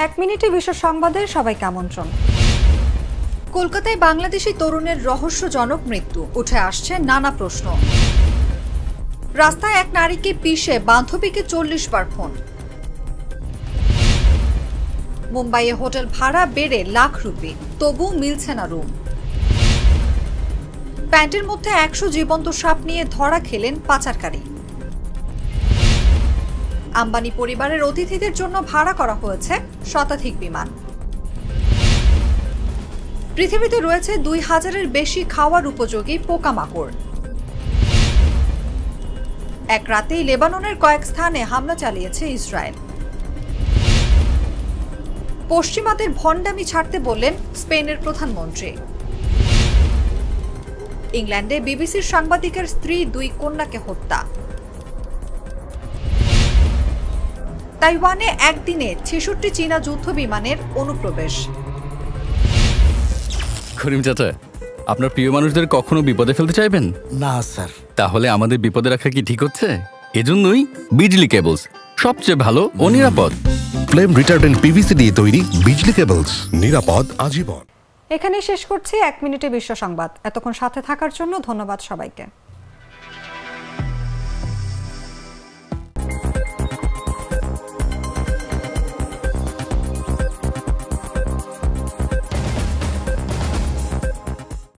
এক মিনিটে বিশ্ব সংবাদে সবাইকে আমন্ত্রণ। কলকাতায় বাংলাদেশি তরুণের রহস্যজনক মৃত্যু, উঠে আসছে নানা প্রশ্ন। রাস্তায় এক নারীকে পিষে বান্ধবীকে 40 বার ফোন। মুম্বাইয়ে হোটেল ভাড়া বেড়ে লাখ রুপি, তবু মিলছে না রুম। প্যান্টের মধ্যে 100 জীবন্ত সাপ নিয়ে ধরা খেলেন পাচারকারী। আম্বানি পরিবারের অতিথিদের জন্য ভাড়া করা হয়েছে শতাধিক বিমান। পৃথিবীতে রয়েছে 2000-এর বেশি খাওয়ার উপযোগী পোকামাকড়। এক রাতেই লেবাননের কয়েক স্থানে হামলা চালিয়েছে ইসরায়েল। পশ্চিমাদের ভণ্ডামি ছাড়তে বললেন স্পেনের প্রধানমন্ত্রী। ইংল্যান্ডে বিবিসির সাংবাদিকের স্ত্রী 2 কন্যাকে হত্যা। তাইওয়ানে একদিনে 66 চীনা যুদ্ধ বিমানের অনুপ্রবেশ। করিম চাচা, আপনার প্রিয় মানুষদের কখনো বিপদে ফেলতে চাইবেন না স্যার। তাহলে আমাদের বিপদে রাখা কি ঠিক হচ্ছে? এজন্যই বিজলি কেবলস সবচেয়ে ভালো ও নিরাপদ। ফ্লেম রিটার্ডেন্ট পিভিসি দিয়ে তৈরি বিজলি কেবলস, নিরাপদ আজীবন। এখানে শেষ করছি এক মিনিটে বিশ্ব সংবাদ। এতক্ষণ সাথে থাকার জন্য ধন্যবাদ সবাইকে।